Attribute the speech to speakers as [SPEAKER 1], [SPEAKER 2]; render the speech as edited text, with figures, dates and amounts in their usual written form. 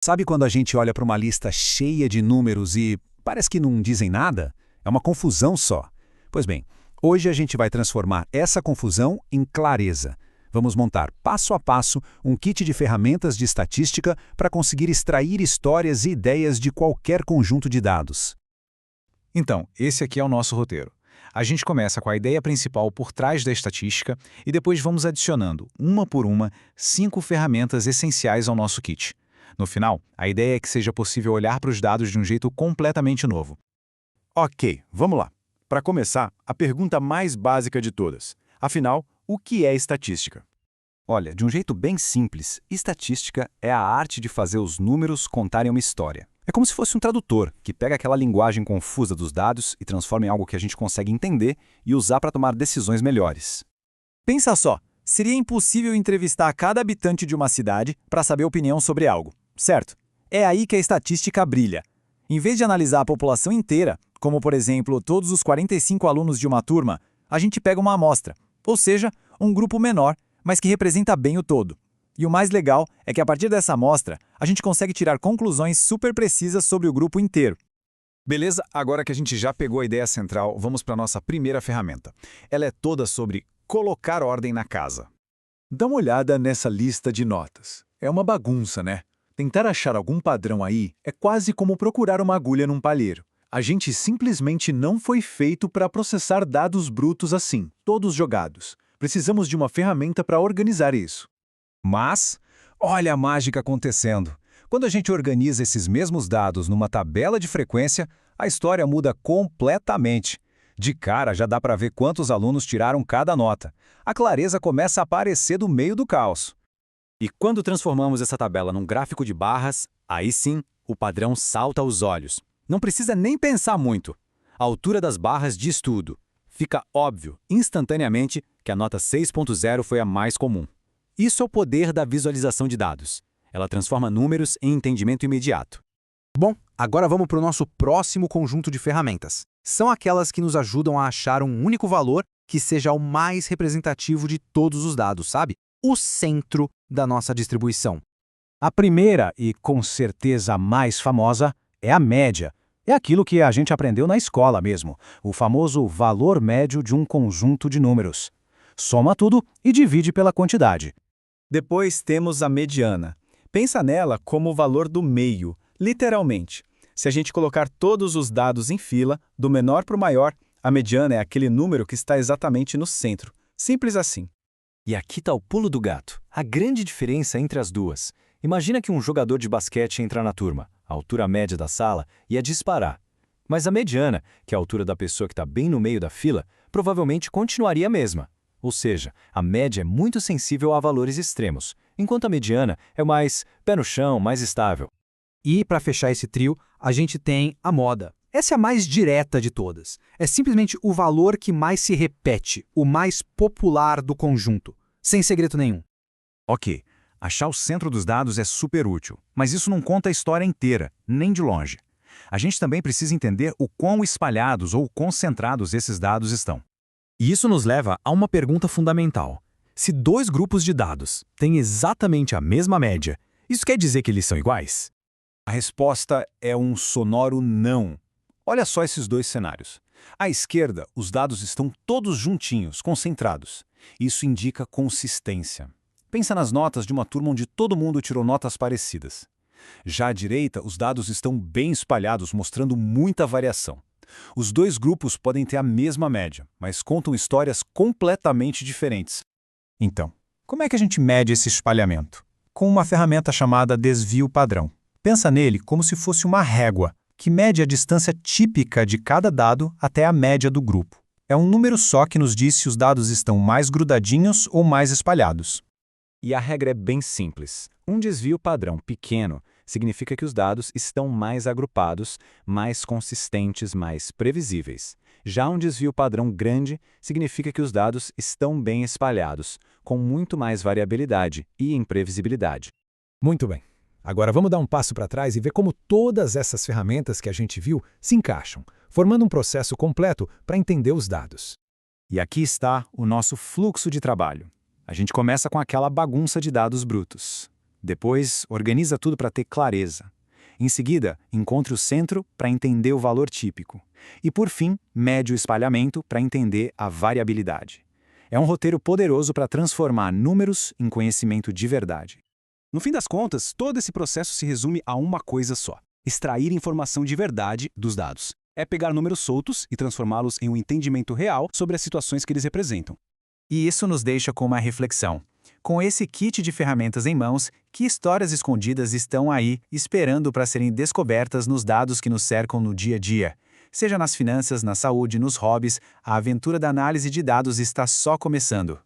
[SPEAKER 1] Sabe quando a gente olha para uma lista cheia de números e parece que não dizem nada? É uma confusão só. Pois bem, hoje a gente vai transformar essa confusão em clareza. Vamos montar passo a passo um kit de ferramentas de estatística para conseguir extrair histórias e ideias de qualquer conjunto de dados.
[SPEAKER 2] Então, esse aqui é o nosso roteiro. A gente começa com a ideia principal por trás da estatística e depois vamos adicionando, uma por uma, 5 ferramentas essenciais ao nosso kit. No final, a ideia é que seja possível olhar para os dados de um jeito completamente novo.
[SPEAKER 3] Ok, vamos lá. Para começar, a pergunta mais básica de todas. Afinal, o que é estatística?
[SPEAKER 4] Olha, de um jeito bem simples, estatística é a arte de fazer os números contarem uma história. É como se fosse um tradutor, que pega aquela linguagem confusa dos dados e transforma em algo que a gente consegue entender e usar para tomar decisões melhores.
[SPEAKER 5] Pensa só, seria impossível entrevistar cada habitante de uma cidade para saber a opinião sobre algo, certo? É aí que a estatística brilha. Em vez de analisar a população inteira, como por exemplo todos os 45 alunos de uma turma, a gente pega uma amostra, ou seja, um grupo menor, mas que representa bem o todo. E o mais legal é que a partir dessa amostra, a gente consegue tirar conclusões super precisas sobre o grupo inteiro.
[SPEAKER 2] Beleza? Agora que a gente já pegou a ideia central, vamos para a nossa primeira ferramenta. Ela é toda sobre colocar ordem na casa.
[SPEAKER 6] Dá uma olhada nessa lista de notas. É uma bagunça, né? Tentar achar algum padrão aí é quase como procurar uma agulha num palheiro. A gente simplesmente não foi feito para processar dados brutos assim, todos jogados. Precisamos de uma ferramenta para organizar isso.
[SPEAKER 1] Mas, olha a mágica acontecendo. Quando a gente organiza esses mesmos dados numa tabela de frequência, a história muda completamente. De cara já dá para ver quantos alunos tiraram cada nota. A clareza começa a aparecer do meio do caos.
[SPEAKER 5] E quando transformamos essa tabela num gráfico de barras, aí sim, o padrão salta aos olhos. Não precisa nem pensar muito. A altura das barras diz tudo. Fica óbvio, instantaneamente, que a nota 6.0 foi a mais comum. Isso é o poder da visualização de dados. Ela transforma números em entendimento imediato.
[SPEAKER 7] Bom, agora vamos para o nosso próximo conjunto de ferramentas. São aquelas que nos ajudam a achar um único valor que seja o mais representativo de todos os dados, sabe? O centro da nossa distribuição.
[SPEAKER 1] A primeira, e com certeza a mais famosa, é a média. É aquilo que a gente aprendeu na escola mesmo, o famoso valor médio de um conjunto de números. Soma tudo e divide pela quantidade.
[SPEAKER 5] Depois temos a mediana. Pensa nela como o valor do meio, literalmente. Se a gente colocar todos os dados em fila, do menor para o maior, a mediana é aquele número que está exatamente no centro. Simples assim.
[SPEAKER 4] E aqui está o pulo do gato, a grande diferença entre as duas. Imagina que um jogador de basquete entra na turma, a altura média da sala, ia disparar. Mas a mediana, que é a altura da pessoa que está bem no meio da fila, provavelmente continuaria a mesma. Ou seja, a média é muito sensível a valores extremos, enquanto a mediana é mais pé no chão, mais estável.
[SPEAKER 7] E, para fechar esse trio, a gente tem a moda. Essa é a mais direta de todas. É simplesmente o valor que mais se repete, o mais popular do conjunto, sem segredo nenhum.
[SPEAKER 2] Ok, achar o centro dos dados é super útil, mas isso não conta a história inteira, nem de longe. A gente também precisa entender o quão espalhados ou concentrados esses dados estão.
[SPEAKER 8] E isso nos leva a uma pergunta fundamental. Se dois grupos de dados têm exatamente a mesma média, isso quer dizer que eles são iguais?
[SPEAKER 1] A resposta é um sonoro não. Olha só esses dois cenários. À esquerda, os dados estão todos juntinhos, concentrados. Isso indica consistência. Pensa nas notas de uma turma onde todo mundo tirou notas parecidas. Já à direita, os dados estão bem espalhados, mostrando muita variação. Os dois grupos podem ter a mesma média, mas contam histórias completamente diferentes. Então, como é que a gente mede esse espalhamento? Com uma ferramenta chamada desvio padrão. Pensa nele como se fosse uma régua, que mede a distância típica de cada dado até a média do grupo. É um número só que nos diz se os dados estão mais grudadinhos ou mais espalhados.
[SPEAKER 5] E a regra é bem simples. Um desvio padrão pequeno significa que os dados estão mais agrupados, mais consistentes, mais previsíveis. Já um desvio padrão grande significa que os dados estão bem espalhados, com muito mais variabilidade e imprevisibilidade.
[SPEAKER 8] Muito bem. Agora vamos dar um passo para trás e ver como todas essas ferramentas que a gente viu se encaixam, formando um processo completo para entender os dados.
[SPEAKER 2] E aqui está o nosso fluxo de trabalho. A gente começa com aquela bagunça de dados brutos.
[SPEAKER 1] Depois, organiza tudo para ter clareza. Em seguida, encontre o centro para entender o valor típico. E, por fim, mede o espalhamento para entender a variabilidade. É um roteiro poderoso para transformar números em conhecimento de verdade.
[SPEAKER 9] No fim das contas, todo esse processo se resume a uma coisa só: extrair informação de verdade dos dados. É pegar números soltos e transformá-los em um entendimento real sobre as situações que eles representam.
[SPEAKER 2] E isso nos deixa com uma reflexão. Com esse kit de ferramentas em mãos, que histórias escondidas estão aí esperando para serem descobertas nos dados que nos cercam no dia a dia? Seja nas finanças, na saúde, nos hobbies, a aventura da análise de dados está só começando.